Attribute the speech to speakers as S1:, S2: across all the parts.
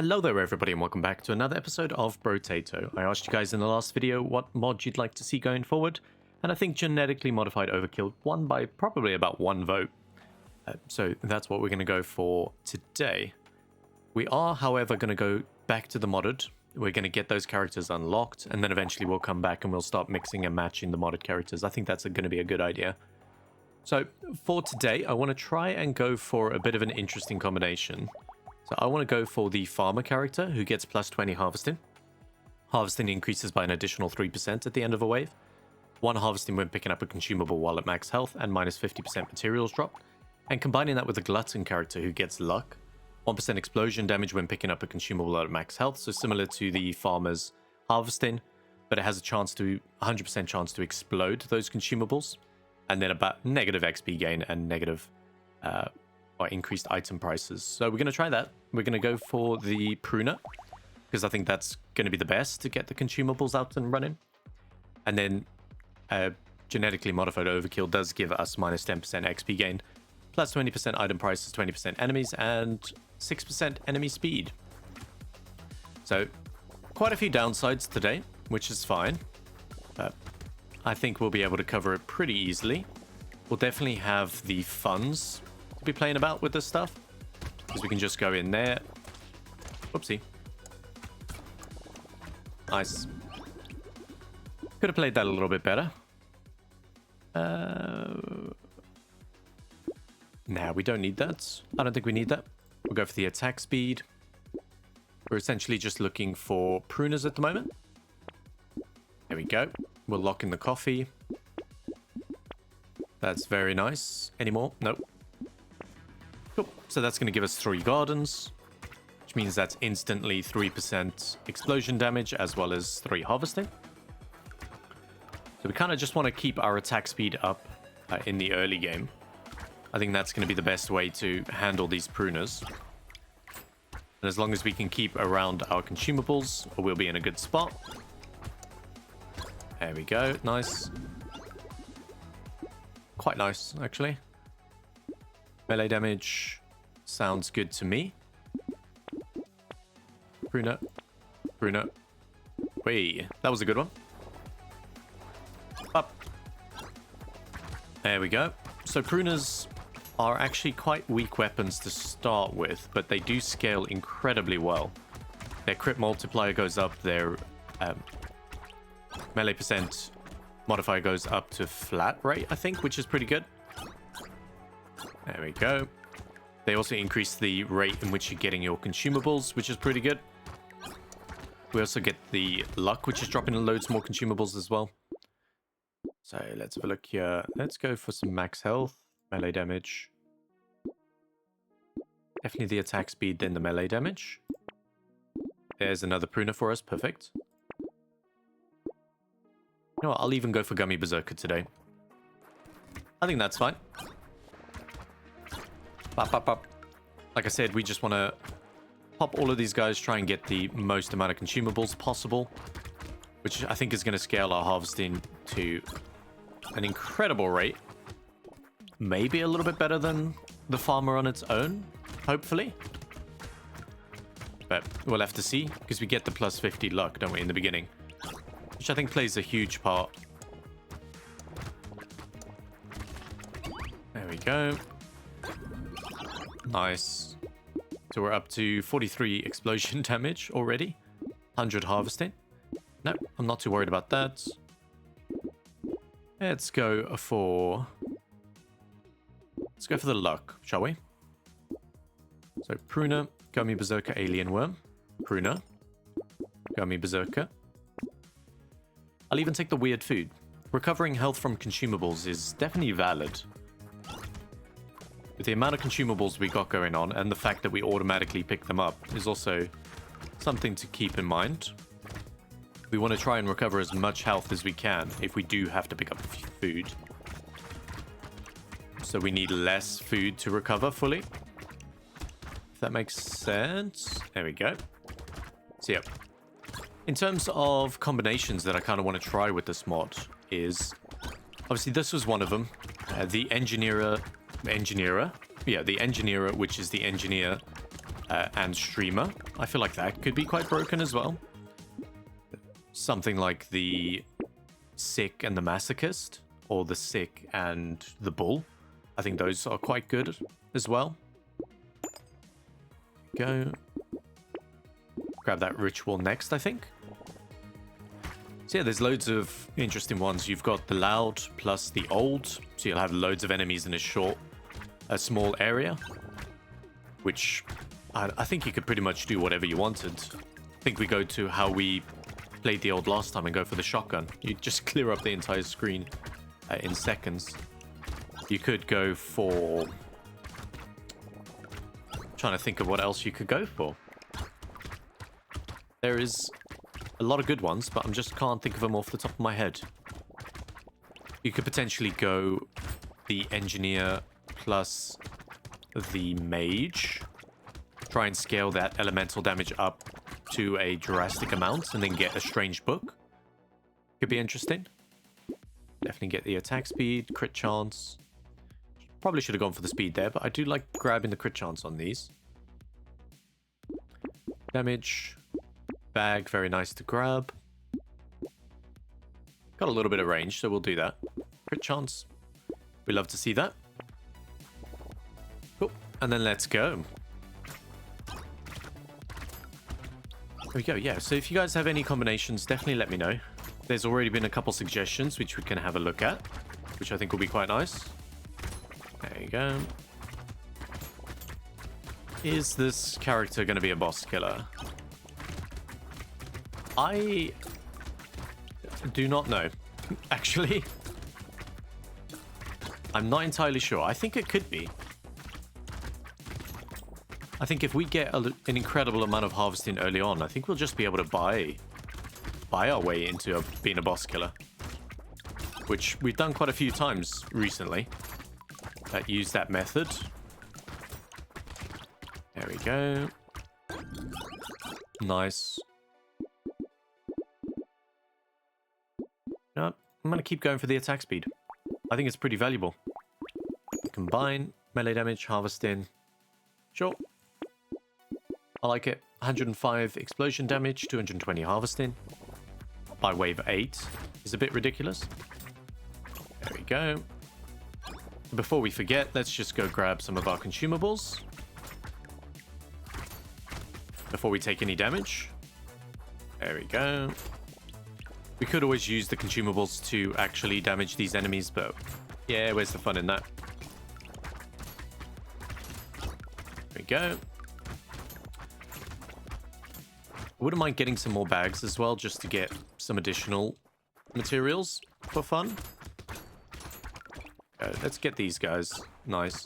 S1: Hello there everybody and welcome back to another episode of Brotato. I asked you guys in the last video what mod you'd like to see going forward, and I think genetically modified overkill won by probably about one vote. So that's what we're going to go for today. We are, however, going to go back to the modded. We're going to get those characters unlocked, and then eventually we'll come back and we'll start mixing and matching the modded characters. I think that's going to be a good idea. So for today, I want to try and go for a bit of an interesting combination. So I want to go for the farmer character who gets plus 20 harvesting. Harvesting increases by an additional 3% at the end of a wave. 1 harvesting when picking up a consumable while at max health and minus 50% materials drop. And combining that with the Glutton character who gets luck. 1% explosion damage when picking up a consumable at max health. So similar to the farmer's harvesting, but it has a chance to 100% chance to explode those consumables. And then about negative XP gain and negative or increased item prices. So we're going to try that. We're going to go for the pruner because I think that's going to be the best to get the consumables out and running. And then genetically modified overkill does give us minus 10% XP gain, plus 20% item prices, 20% enemies, and 6% enemy speed. So quite a few downsides today, which is fine. But I think we'll be able to cover it pretty easily. We'll definitely have the funds to be playing about with this stuff, because we can just go in there. Whoopsie. Nice. Could have played that a little bit better. Nah, we don't need that. I don't think we need that. We'll go for the attack speed. We're essentially just looking for pruners at the moment. There we go. We'll lock in the coffee. That's very nice. Any more? Nope. Cool. So that's going to give us 3 gardens, which means that's instantly 3% explosion damage as well as 3 harvesting. So we kind of just want to keep our attack speed up in the early game. I think that's going to be the best way to handle these pruners. And as long as we can keep around our consumables, we'll be in a good spot. There we go. Nice. Quite nice, actually. Melee damage sounds good to me. Pruner. Pruner. Wait, that was a good one. Up. There we go. So pruners are actually quite weak weapons to start with, but they do scale incredibly well. Their crit multiplier goes up, their melee percent modifier goes up to flat rate, I think, which is pretty good. There we go. They also increase the rate in which you're getting your consumables, which is pretty good. We also get the luck, which is dropping loads more consumables as well. So let's have a look here. Let's go for some max health, melee damage. Definitely the attack speed, then the melee damage. There's another pruner for us. Perfect. You know what? I'll even go for Gummy Berserker today. I think that's fine. Pop, pop, pop. Like I said, we just want to pop all of these guys, try and get the most amount of consumables possible, which I think is going to scale our harvesting to an incredible rate. Maybe a little bit better than the farmer on its own, hopefully. But we'll have to see, because we get the plus 50 luck, don't we, in the beginning, which I think plays a huge part. There we go. Nice. So we're up to 43 explosion damage already. 100 harvesting. Nope, I'm not too worried about that. Let's go for the luck, shall we? So pruner, Gummy Berserker, Alien Worm. Pruner, Gummy Berserker. I'll even take the weird food. Recovering health from consumables is definitely valid. With the amount of consumables we got going on and the fact that we automatically pick them up is also something to keep in mind. We want to try and recover as much health as we can if we do have to pick up food. So we need less food to recover fully. If that makes sense. There we go. So yeah. In terms of combinations that I kind of want to try with this mod is... Obviously this was one of them. The Engineer, which is the engineer and streamer. I feel like that could be quite broken as well. Something like the sick and the masochist, or the sick and the bull. I think those are quite good as well. Go. Grab that ritual next, I think. So yeah, there's loads of interesting ones. You've got the loud plus the old, so you'll have loads of enemies in a small area, which I think you could pretty much do whatever you wanted. I think we go to how we played the old last time and go for the shotgun. You just clear up the entire screen in seconds. You could go for... trying to think of what else you could go for. There is a lot of good ones, but I just can't think of them off the top of my head. You could potentially go the engineer plus the mage. Try and scale that elemental damage up to a drastic amount and then get a strange book. Could be interesting. Definitely get the attack speed, crit chance. Probably should have gone for the speed there, but I do like grabbing the crit chance on these. Damage. Bag, very nice to grab. Got a little bit of range, so we'll do that. Crit chance. We love to see that. Cool. And then let's go. There we go, yeah. So if you guys have any combinations, definitely let me know. There's already been a couple suggestions, which we can have a look at, which I think will be quite nice. There you go. Is this character going to be a boss killer? I do not know, actually. I'm not entirely sure. I think it could be. I think if we get an incredible amount of harvesting early on, I think we'll just be able to buy our way into being a boss killer. Which we've done quite a few times recently that use that method. There we go. Nice. No, I'm going to keep going for the attack speed. I think it's pretty valuable. Combine, melee damage, harvesting. Sure. I like it. 105 explosion damage, 220 harvesting. By wave 8 is a bit ridiculous. There we go. Before we forget, let's just go grab some of our consumables. Before we take any damage. There we go. We could always use the consumables to actually damage these enemies, but yeah, where's the fun in that? There we go. I wouldn't mind getting some more bags as well, just to get some additional materials for fun. Let's get these guys. Nice.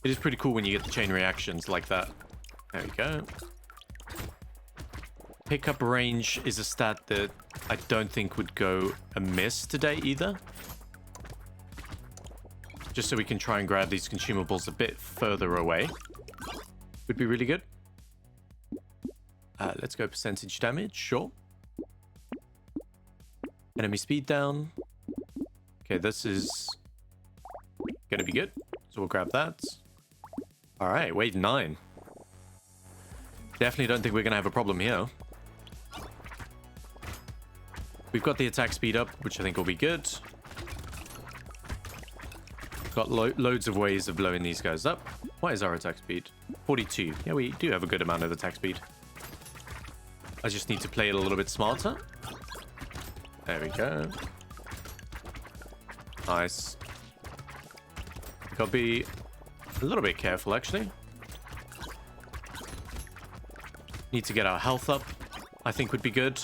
S1: It is pretty cool when you get the chain reactions like that. There we go. Pickup range is a stat that I don't think would go amiss today either. Just so we can try and grab these consumables a bit further away. Would be really good. Let's go percentage damage, sure. Enemy speed down. Okay, this is gonna be good. So we'll grab that. Alright, wave 9. Definitely don't think we're gonna have a problem here. We've got the attack speed up, which I think will be good. Got loads of ways of blowing these guys up. What is our attack speed? 42. Yeah, we do have a good amount of attack speed. I just need to play it a little bit smarter. There we go. Nice. Gotta be a little bit careful, actually. Need to get our health up, I think would be good.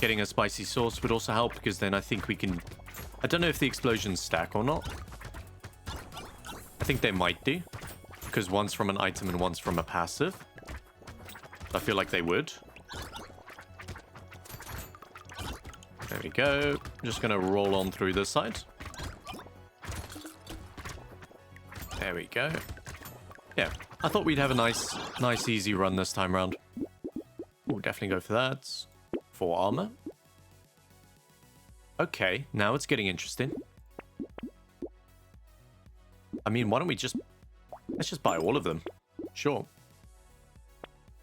S1: Getting a spicy sauce would also help, because then I think we can... I don't know if the explosions stack or not. I think they might do, because one's from an item and one's from a passive. I feel like they would. There we go. I'm just gonna roll on through this side. There we go. Yeah, I thought we'd have a nice easy run this time around. We'll definitely go for that. 4 armor. Okay, now it's getting interesting. I mean, why don't we just Let's just buy all of them. Sure.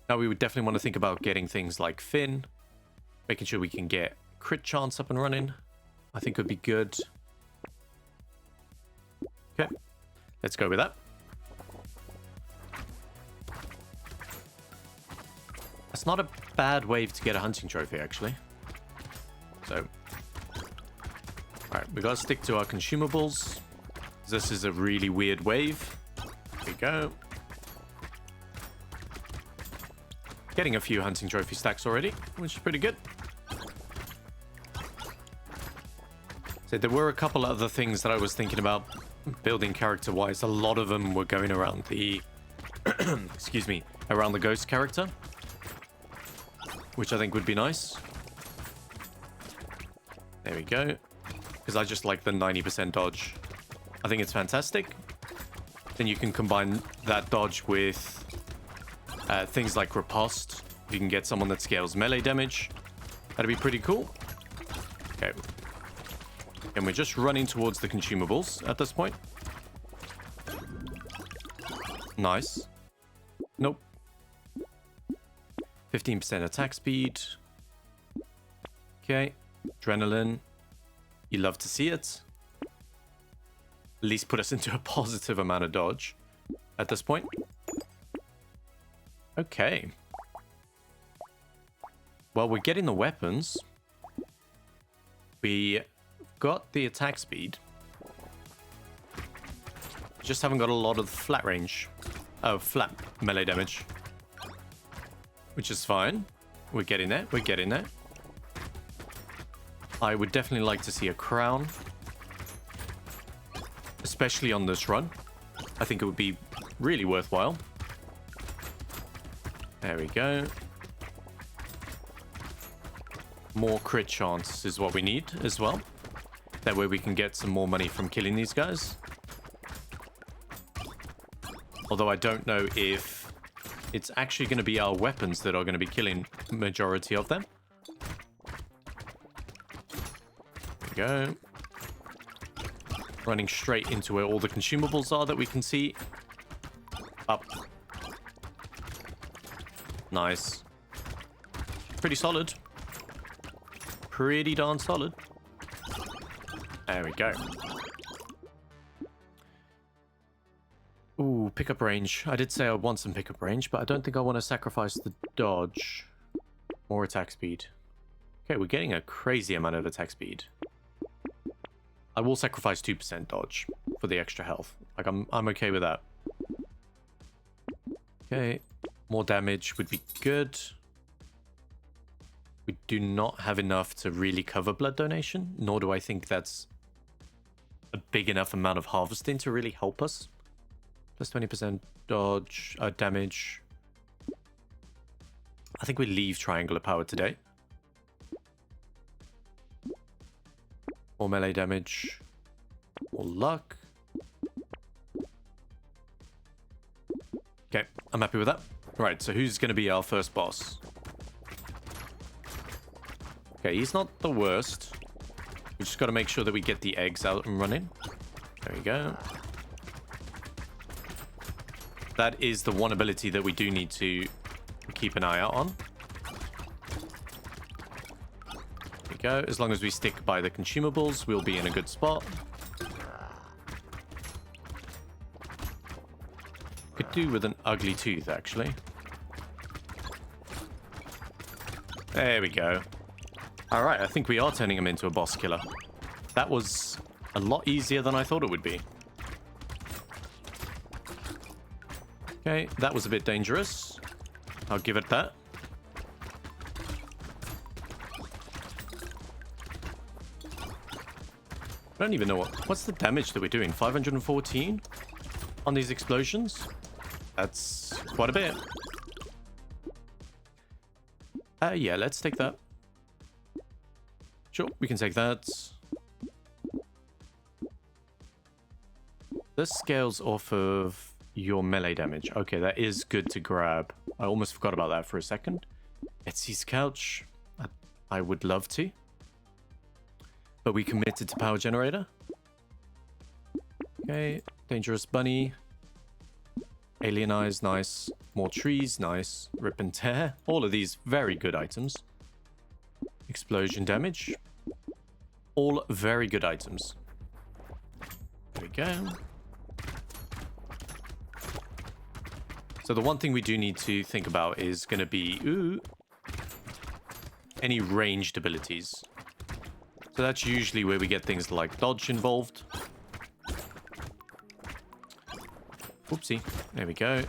S1: Now we would definitely want to think about getting things like Fin. Making sure we can get crit chance up and running. I think would be good. Okay. Let's go with that. That's not a bad wave to get a hunting trophy, actually. So, alright, we gotta stick to our consumables. This is a really weird wave. There we go. Getting a few hunting trophy stacks already, which is pretty good. So there were a couple other things that I was thinking about building character-wise. A lot of them were going around the, excuse me, around the ghost character, which I think would be nice. There we go. Because I just like the 90% dodge. I think it's fantastic. Then you can combine that dodge with things like riposte. If you can get someone that scales melee damage, that'd be pretty cool. Okay. And we're just running towards the consumables at this point. Nice. Nope. 15% attack speed. Okay. Adrenaline. You love to see it. At least put us into a positive amount of dodge at this point. Okay. Well, we're getting the weapons. We got the attack speed. Just haven't got a lot of flat range. Oh, flat melee damage. Which is fine. We're getting there. We're getting there. I would definitely like to see a crown. Especially on this run. I think it would be really worthwhile. There we go. More crit chance is what we need as well. That way we can get some more money from killing these guys. Although I don't know if it's actually going to be our weapons that are going to be killing the majority of them. There we go. Running straight into where all the consumables are that we can see. Up. Nice. Pretty solid. Pretty darn solid. There we go. Ooh, pickup range. I did say I want some pickup range, but I don't think I want to sacrifice the dodge. Or attack speed. Okay, we're getting a crazy amount of attack speed. I will sacrifice 2% dodge for the extra health. Like, I'm okay with that. Okay, more damage would be good. We do not have enough to really cover blood donation, nor do I think that's a big enough amount of harvesting to really help us. Plus 20% dodge, damage. I think we leave triangular power today. More melee damage. More luck. Okay, I'm happy with that. Right, so who's going to be our first boss? Okay, he's not the worst. We just got to make sure that we get the eggs out and running. There we go. That is the one ability that we do need to keep an eye out on. There we go. As long as we stick by the consumables, we'll be in a good spot. Could do with an ugly tooth, actually. There we go. Alright, I think we are turning him into a boss killer. That was a lot easier than I thought it would be. Okay, that was a bit dangerous. I'll give it that. I don't even know what's the damage that we're doing. 514 on these explosions? That's quite a bit. Yeah, let's take that. Sure, we can take that. This scales off of your melee damage. Okay, that is good to grab. I almost forgot about that for a second. Etsy's couch. I would love to. But we committed to power generator. Okay, dangerous bunny. Alien eyes, nice. More trees, nice. Rip and tear. All of these very good items. Explosion damage. All very good items. There we go. So the one thing we do need to think about is going to be any ranged abilities. So that's usually where we get things like dodge involved. Oopsie. There we go.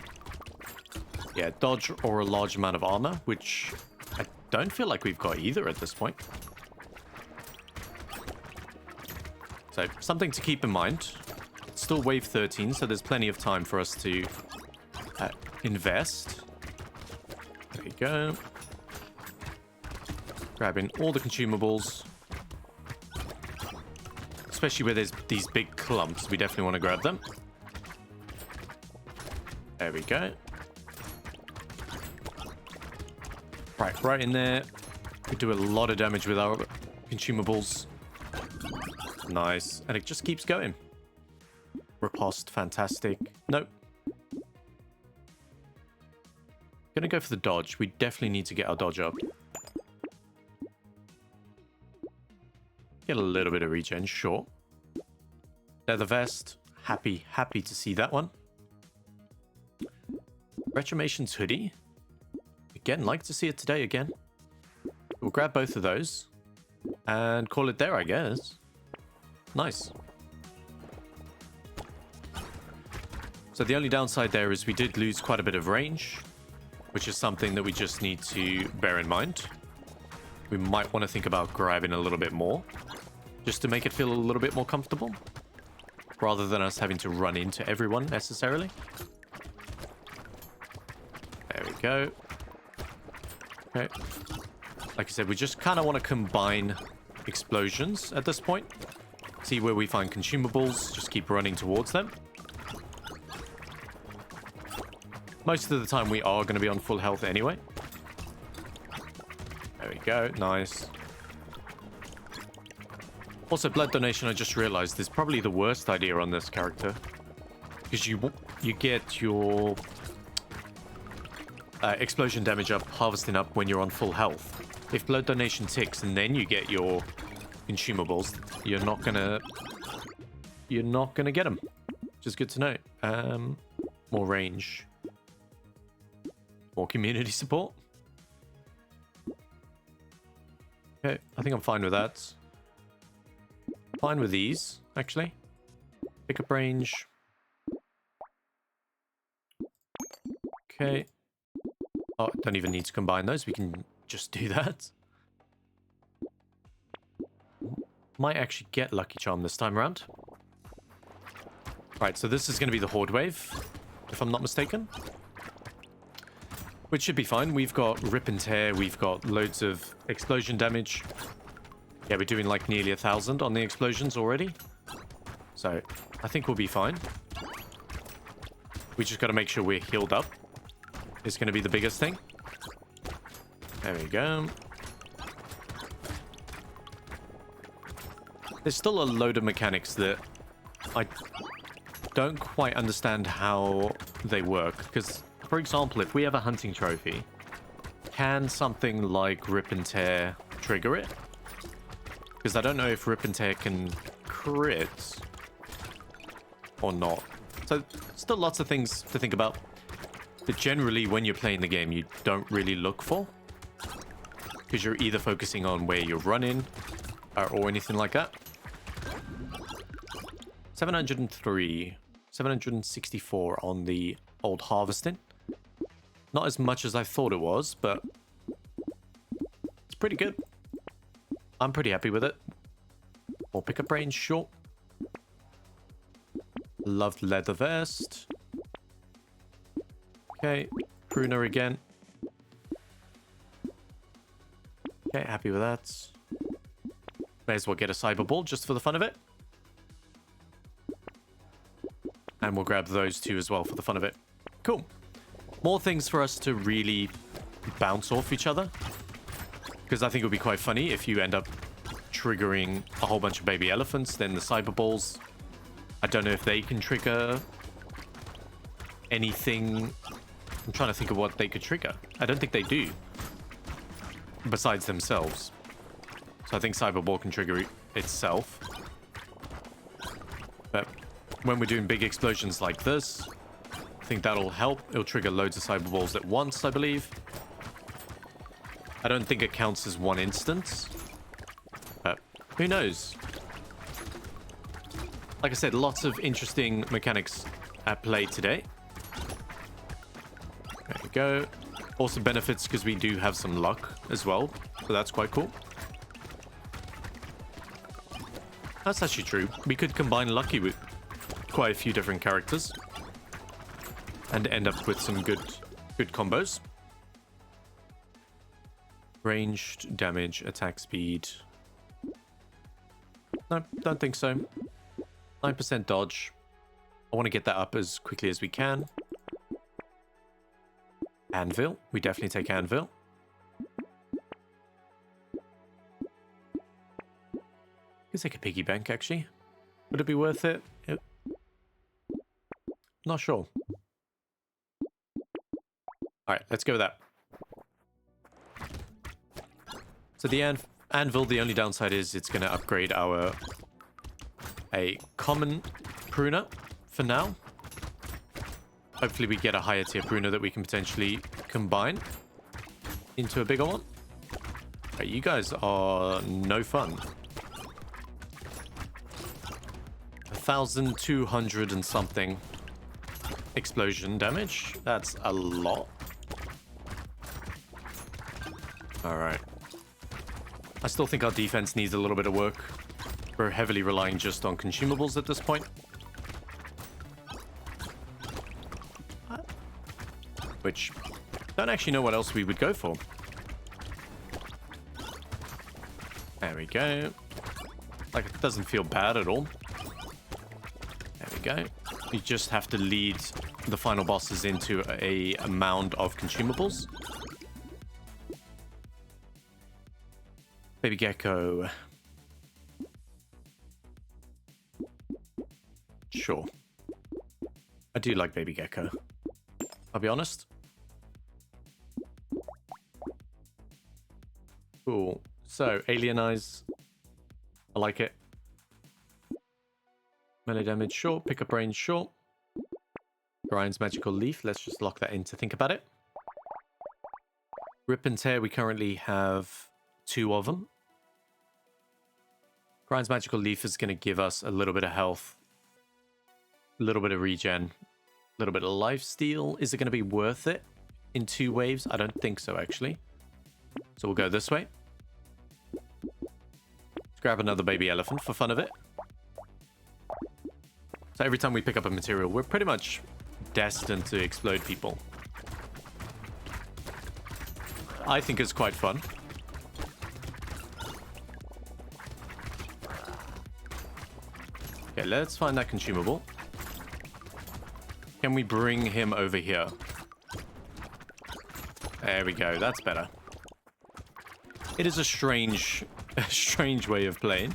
S1: Yeah, dodge or a large amount of armor, which I don't feel like we've got either at this point. So something to keep in mind. It's still wave 13, so there's plenty of time for us to invest. There we go. Grabbing all the consumables. Especially where there's these big clumps, we definitely want to grab them. There we go. Right in there. We do a lot of damage with our consumables. Nice. And it just keeps going. Riposte, fantastic. Nope. Gonna go for the dodge. We definitely need to get our dodge up. Get a little bit of regen, sure. Leather vest. Happy to see that one. Retrimation's hoodie. Again, like to see it today again. We'll grab both of those. And call it there, I guess. Nice. So the only downside there is we did lose quite a bit of range, which is something that we just need to bear in mind. We might want to think about grabbing a little bit more, just to make it feel a little bit more comfortable, rather than us having to run into everyone necessarily. There we go. Okay. Like I said, we just kind of want to combine explosions at this point. See where we find consumables, just keep running towards them. Most of the time we are going to be on full health anyway. There we go, nice. Also, blood donation, I just realized, is probably the worst idea on this character. Because you get your explosion damage up, harvesting up when you're on full health. If blood donation ticks and then you get your consumables, you're not gonna get them. Which is good to know. More range. More community support. Okay, I think I'm fine with that. Fine with these, actually. Pick up range. Okay. Oh, don't even need to combine those. We can just do that. Might actually get Lucky Charm this time around. Right, so this is going to be the Horde Wave, if I'm not mistaken. Which should be fine. We've got Rip and Tear. We've got loads of explosion damage. Yeah, we're doing like nearly 1,000 on the explosions already. So, I think we'll be fine. We just got to make sure we're healed up. It's going to be the biggest thing. There we go. There's still a load of mechanics that I don't quite understand how they work. Because, for example, if we have a hunting trophy, can something like Rip and Tear trigger it? Because I don't know if Rip and Tear can crit or not. So, still lots of things to think about. But generally, when you're playing the game, you don't really look for. Because you're either focusing on where you're running or anything like that. 703. 764 on the old harvesting. Not as much as I thought it was, but it's pretty good. I'm pretty happy with it. More pickup range, sure. Loved leather vest. Okay, pruner again. Okay, happy with that. May as well get a cyber ball just for the fun of it. And we'll grab those two as well for the fun of it. Cool. More things for us to really bounce off each other. Because I think it would be quite funny if you end up triggering a whole bunch of baby elephants. Then the cyber balls, I don't know if they can trigger anything. I'm trying to think of what they could trigger. I don't think they do. Besides themselves. So I think Cyberball can trigger itself. But when we're doing big explosions like this, I think that'll help. It'll trigger loads of Cyberballs at once, I believe. I don't think it counts as one instance. But who knows? Like I said, lots of interesting mechanics at play today. There we go. Also benefits because we do have some luck as well. So that's quite cool. That's actually true. We could combine lucky with quite a few different characters. And end up with some good combos. Ranged, damage, attack speed. No, don't think so. 9% dodge. I want to get that up as quickly as we can. Anvil. We definitely take Anvil. Could take a piggy bank, actually. Would it be worth it? Not sure. Alright, let's go with that. So the Anvil, the only downside is it's going to upgrade a common pruner for now. Hopefully we get a higher tier pruner that we can potentially combine into a bigger one. Right, you guys are no fun. 1,200 and something explosion damage. That's a lot. Alright. I still think our defense needs a little bit of work. We're heavily relying just on consumables at this point. Which, don't actually know what else we would go for. There we go. Like, it doesn't feel bad at all. There we go. You just have to lead the final bosses into a mound of consumables. Baby Gecko. Sure. I do like Baby Gecko. I'll be honest. Cool. So, Alien Eyes. I like it. Melee damage, short. Pickup range, short. Grind's Magical Leaf. Let's just lock that in to think about it. Rip and Tear, we currently have 2 of them. Grind's Magical Leaf is going to give us a little bit of health. A little bit of regen. A little bit of lifesteal. Is it going to be worth it in 2 waves? I don't think so, actually. So we'll go this way. Let's grab another baby elephant for fun of it. So every time we pick up a material, we're pretty much destined to explode people. I think it's quite fun. Okay, let's find that consumable. Can we bring him over here? There we go. That's better. It is a strange way of playing,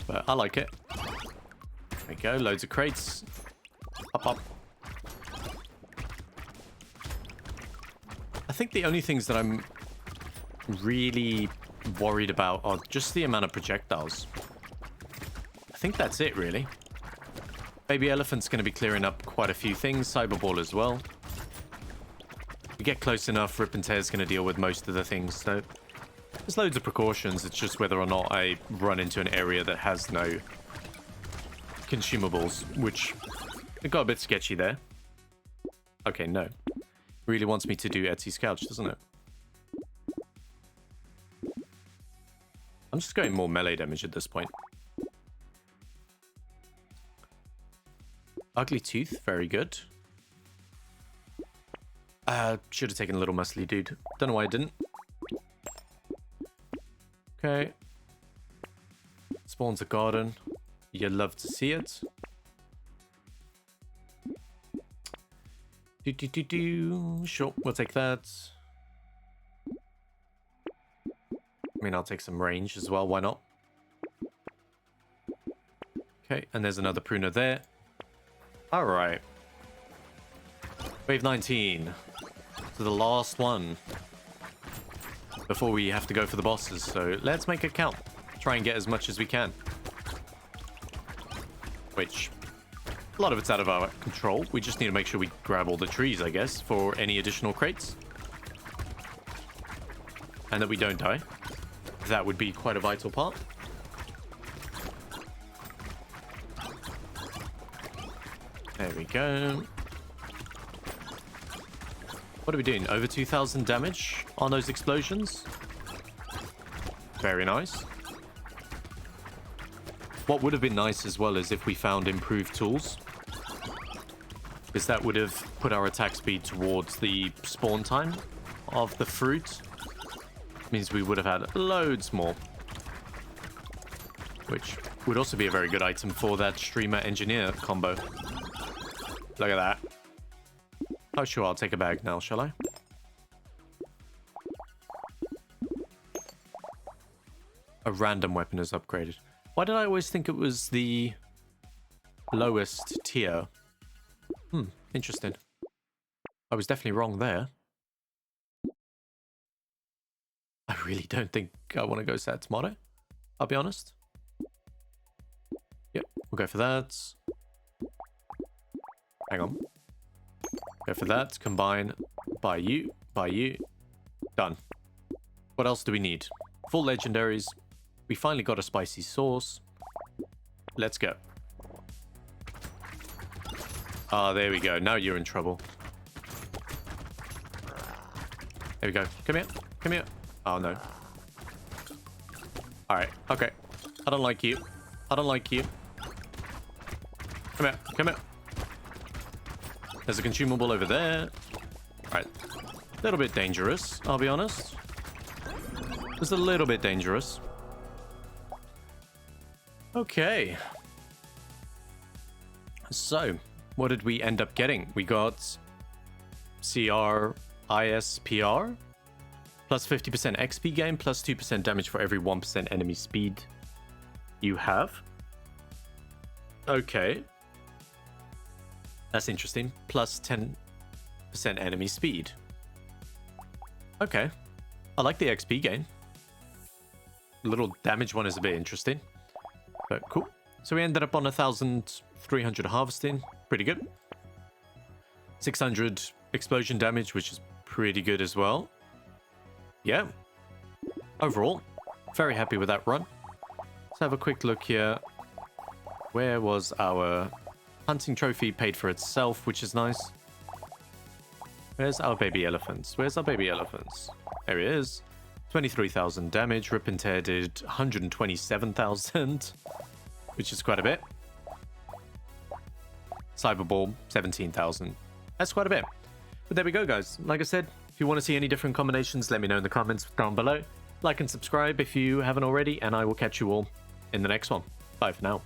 S1: but I like it. There we go. Loads of crates. Up. I think the only things that I'm really worried about are just the amount of projectiles. I think that's it, really. Baby Elephant's going to be clearing up quite a few things. Cyberball as well. If we get close enough, Rip and Tear's going to deal with most of the things. So there's loads of precautions. It's just whether or not I run into an area that has no consumables, which it got a bit sketchy there. Okay, no. Really wants me to do Etsy's couch, doesn't it? I'm just going more melee damage at this point. Ugly Tooth, very good. Should have taken a little muscly dude. Don't know why I didn't. Okay. Spawns a garden. You love to see it. Sure, we'll take that. I mean, I'll take some range as well. Why not? Okay, and there's another pruner there. All right. Wave 19. So the last one before we have to go for the bosses. So let's make it count. Try and get as much as we can. Which, a lot of it's out of our control. We just need to make sure we grab all the trees, I guess, for any additional crates. And that we don't die. That would be quite a vital part. There we go. What are we doing? Over 2,000 damage on those explosions. Very nice. What would have been nice as well is if we found improved tools. Because that would have put our attack speed towards the spawn time of the fruit. Means we would have had loads more. Which would also be a very good item for that streamer engineer combo. Look at that. Oh sure, I'll take a bag now, shall I? A random weapon is upgraded. Why did I always think it was the lowest tier? Interesting. I was definitely wrong there. I really don't think I want to go Sad Tomato. I'll be honest. Yep, we'll go for that. Hang on. Go for that. Combine. Buy you. Buy you. Done. What else do we need? Full legendaries. We finally got a spicy sauce. Let's go. Ah, there we go. Now you're in trouble. There we go. Come here. Come here. Oh, no. Alright. Okay. I don't like you. I don't like you. Come here. Come here. There's a consumable over there. Alright. A little bit dangerous, I'll be honest. Just a little bit dangerous. Okay. So, what did we end up getting? We got CRISPR, plus 50% XP gain, plus 2% damage for every 1% enemy speed you have. Okay. That's interesting. Plus 10% enemy speed. Okay. I like the XP gain. The little damage one is a bit interesting. But cool. So we ended up on 1,300 harvesting. Pretty good. 600 explosion damage, which is pretty good as well. Yeah. Overall, very happy with that run. Let's have a quick look here. Where was our hunting trophy? Paid for itself, which is nice. Where's our baby elephants? Where's our baby elephants? There he is. 23,000 damage. Rip and Tear did 127,000, which is quite a bit. Cyberball, 17,000. That's quite a bit. But there we go, guys. Like I said, if you want to see any different combinations, let me know in the comments down below. Like and subscribe if you haven't already, and I will catch you all in the next one. Bye for now.